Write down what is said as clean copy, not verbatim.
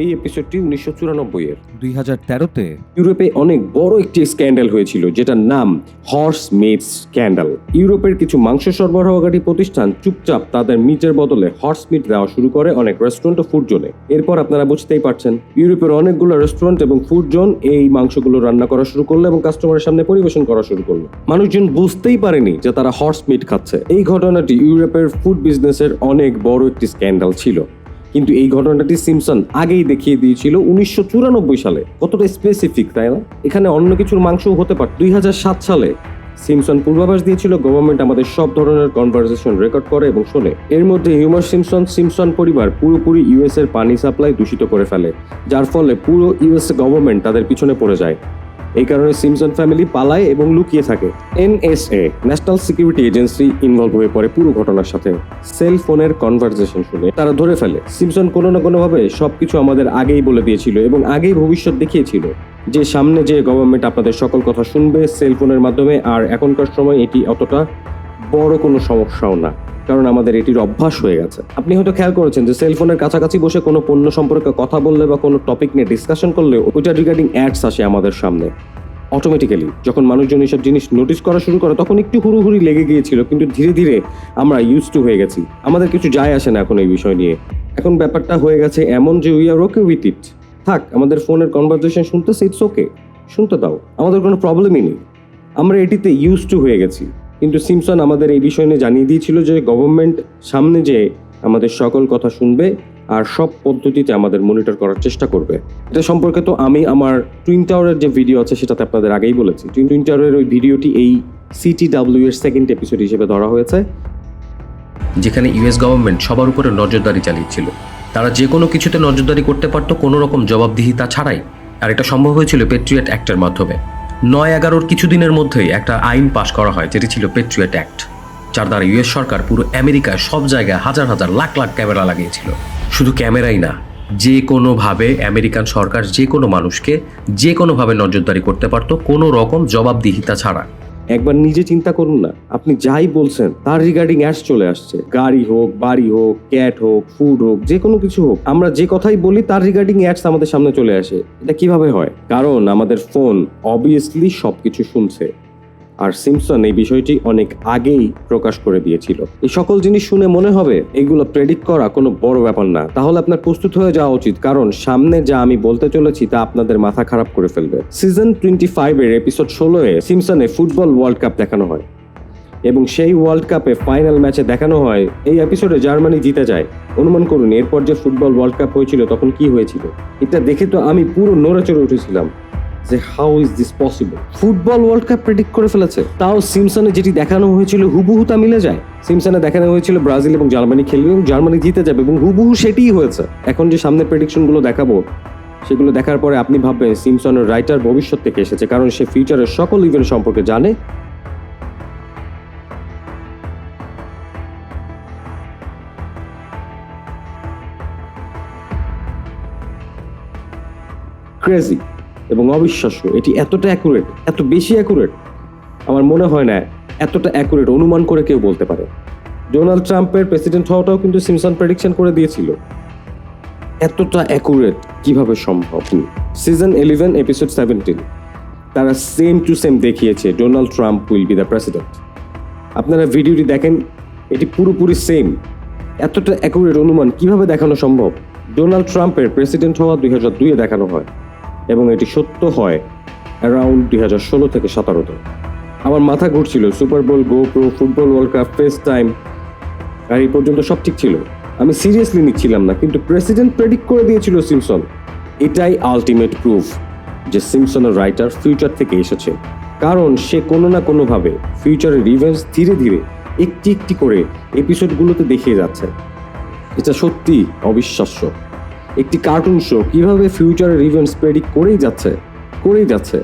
এই এপিসোডটি 1994 এর। 2013-তে ইউরোপে অনেক বড় একটি স্ক্যান্ডাল হয়েছিল, যেটার নাম হর্স মিট স্ক্যান্ডাল। ইউরোপের কিছু মাংস সরবরাহকারী প্রতিষ্ঠান চুপচাপ তাদের মিটের বদলে হর্স মিট দেওয়া শুরু করে অনেক রেস্টুরেন্ট ও ফুড জোনে। এরপর আপনারা বুঝতেই পারছেন, ইউরোপের অনেকগুলো রেস্টুরেন্ট এবং ফুড জোন এই মাংসগুলো রান্না করা শুরু করলো এবং কাস্টমারের সামনে পরিবেশন করা শুরু করলো। মানুষজন বুঝতেই পারেনি যে তারা হর্স মিট খাচ্ছে। এই ঘটনাটি ইউরোপের ফুড বিজনেসের অনেক বড় একটি স্ক্যান্ডাল ছিল, কিন্তু এই ঘটনাটি সিম্পসন আগেই দেখিয়ে দিয়েছিল 1994 সালে। কতটা স্পেসিফিক, তাই না? এখানে অন্য কিছুর মাংসও হতে পারে। 2007 সালে সিম্পসন পূর্বাভাস দিয়েছিল গভর্নমেন্ট আমাদের সব ধরনের কনভারসেশন রেকর্ড করে এবং শোনে। এর মধ্যে হিউমার সিম্পসন পরিবার পুরোপুরি ইউএস এর পানি সাপ্লাই দূষিত করে ফেলে, যার ফলে পুরো ইউএস গভর্নমেন্ট তাদের পিছনে পড়ে যায়। এই কারণে সিম্পসন ফ্যামিলি পালায় এবং লুকিয়ে থাকে। NSA, national security agency, involve হয়ে পড়ে পুরো ঘটনার সাথে। সেল ফোনের কনভারসেশন শুনে তারা ধরে ফেলে সিম্পসন কোনো না কোনোভাবে সবকিছু আমাদের আগেই বলে দিয়েছিল এবং আগেই ভবিষ্যৎ দেখিয়েছিল যে সামনে যে গভর্নমেন্ট আপনাদের সকল কথা শুনবে সেল ফোনের মাধ্যমে। আর এখনকার সময় এটি অতটা বড় কোনো সমস্যাও না, কারণ আমাদের এটির অভ্যাস হয়ে গেছে। আপনি হয়তো খেয়াল করেছেন যে সেলফোনের কাছাকাছি বসে কোনো পণ্য সম্পর্কে কথা বললে বা কোনো টপিক নিয়ে ডিসকাশন করলে ওইটা রিগার্ডিং অ্যাডস আসে আমাদের সামনে অটোমেটিক্যালি। যখন মানুষজন এইসব জিনিস নোটিস করা শুরু করে তখন একটু হুড়ুহুড়ি লেগে গিয়েছিল, কিন্তু ধীরে ধীরে আমরা ইউজ টু হয়ে গেছি। আমাদের কিছু যায় আসে না এখন এই বিষয় নিয়ে। এখন ব্যাপারটা হয়ে গেছে এমন যে we are okay with it. থাক, আমাদের ফোনের কনভারসেশন শুনতেছে, ইটস ওকে, শুনতে দাও, আমাদের কোনো প্রবলেমই নেই। আমরা এটিতে ইউজ টু হয়ে গেছি। কিন্তু সিম্পসন আমাদের এই বিষয় নিয়ে জানিয়ে দিয়েছিল যে গভর্নমেন্ট সামনে যে আমাদের সকল কথা শুনবে আর সব পদ্ধতিতে আমাদের মনিটর করার চেষ্টা করবে। এটা সম্পর্কে তো আমি আমার টুইন টাওয়ারের যে ভিডিও আছে সেটাতে আপনাদের আগেই বলেছি। টুইন টাওয়ারের ওই ভিডিওটি এই CTW এর সেকেন্ড এপিসোড হিসেবে ধরা হয়েছে, যেখানে ইউএস গভর্নমেন্ট সবার উপরে নজরদারি চালিয়েছিল। তারা যে কোনো কিছুতে নজরদারি করতে পারত কোনো রকম জবাবদিহিতা ছাড়াই। আর এটা সম্ভব হয়েছিল পেট্রিয়ট অ্যাক্টের মাধ্যমে। 9/11-র কিছুদিনের মধ্যেই একটা আইন পাশ করা হয়, যেটি ছিল পেট্রিয়ট অ্যাক্ট, যার দ্বারা ইউএস সরকার পুরো আমেরিকায় সব জায়গায় হাজার হাজার লাখ লাখ ক্যামেরা লাগিয়েছিল। শুধু ক্যামেরাই না, যে কোনোভাবে আমেরিকান সরকার যে কোনো মানুষকে যে কোনোভাবে নজরদারি করতে পারত কোনো রকম জবাবদিহিতা ছাড়া। একবার নিজে চিন্তা করুন না, আপনি যাই বলছেন তার রিগার্ডিং অ্যাডস চলে আসছে। গাড়ি হোক, বাড়ি হোক, ক্যাট হোক, ফুড হোক, যে কোনো কিছু হোক, আমরা যে কথাই বলি তার রিগার্ডিং অ্যাডস আমাদের সামনে চলে আসে। এটা কিভাবে হয়? কারণ আমাদের ফোন অবভিয়াসলি সবকিছু শুনছে। আর সিম্পসন এই বিষয়টি অনেক আগেই প্রকাশ করে দিয়েছিল। এই সকল জিনিস শুনে মনে হবে এগুলো প্রেডিক্ট করা কোনো বড় ব্যাপার না। তাহলে আপনার প্রস্তুত হয়ে যাওয়া উচিত, কারণ সামনে যা আমি বলতে চলেছি তা আপনাদের মাথা খারাপ করে ফেলবে। সিজন 25 এর এপিসোড 16-এ সিম্পসনে ফুটবল ওয়ার্ল্ড কাপ দেখানো হয় এবং সেই ওয়ার্ল্ড কাপে ফাইনাল ম্যাচে দেখানো হয় এই এপিসোডে জার্মানি জিতে যায়। অনুমান করুন এরপর যে ফুটবল ওয়ার্ল্ড কাপ হয়েছিল তখন কি হয়েছিল। এটা দেখে তো আমি পুরো নড়ে চড়ে উঠেছিলাম যে how is this possible. Football world cup predict করে ফেলেছে, তাও সিম্পসনে যেটি দেখানো হয়েছিল হুবহু তা মিলে যায়। সিম্পসনে দেখানো হয়েছিল ব্রাজিল এবং জার্মানি খেলবে এবং জার্মানি জিতে যাবে এবং হুবহু সেটিই হয়েছে। এখন যে সামনের প্রেডিকশনগুলো দেখাবো সেগুলো দেখার পরে আপনি ভাববেন সিম্পসনের রাইটার ভবিষ্যৎ থেকে এসেছে, কারণ সে ফিউচারের সকল ইভেন্ট সম্পর্কে জানে। ক্রেজি এবং অবিশ্বাস্য। এটি এতটা অ্যাকুরেট, এত বেশি অ্যাকুরেট, আমার মনে হয় না এতটা অ্যাকুরেট অনুমান করে কেউ বলতে পারে। ডোনাল্ড ট্রাম্পের প্রেসিডেন্ট হওয়াটাও কিন্তু সিম্পসন প্রেডিকশন করে দিয়েছিল। এতটা অ্যাকুরেট কিভাবে সম্ভব? সিজন 11 এপিসোড 17 তারা সেম টু সেম দেখিয়েছে Donald Trump will be the president. আপনারা ভিডিওটি দেখেন, এটি পুরোপুরি সেম। এতটা অ্যাকুরেট অনুমান কিভাবে দেখানো সম্ভব? ডোনাল্ড ট্রাম্পের প্রেসিডেন্ট হওয়া 2002-এ দেখানো হয় এবং এটি সত্য হয় অ্যারাউন্ড 2016 থেকে 17-তে। আমার মাথা ঘুরছিল। Super bowl, GoPro, football world cup, FaceTime, আর এই পর্যন্ত সব ঠিক ছিল। আমি সিরিয়াসলি নিচ্ছিলাম না, কিন্তু প্রেসিডেন্ট প্রেডিক্ট করে দিয়েছিল সিম্পসন। এটাই আলটিমেট প্রুফ যে সিম্পসনের রাইটার ফিউচার থেকে এসেছে, কারণ সে কোনো না কোনোভাবে ফিউচারের ইভেন্টস ধীরে ধীরে একটি একটি করে এপিসোডগুলোতে দেখিয়ে যাচ্ছে। এটা সত্যি অবিশ্বাস্য। একটি কার্টুন শো কিভাবে ফিউচারের ইভেন্টস প্রেডিক্ট করেই যাচ্ছে।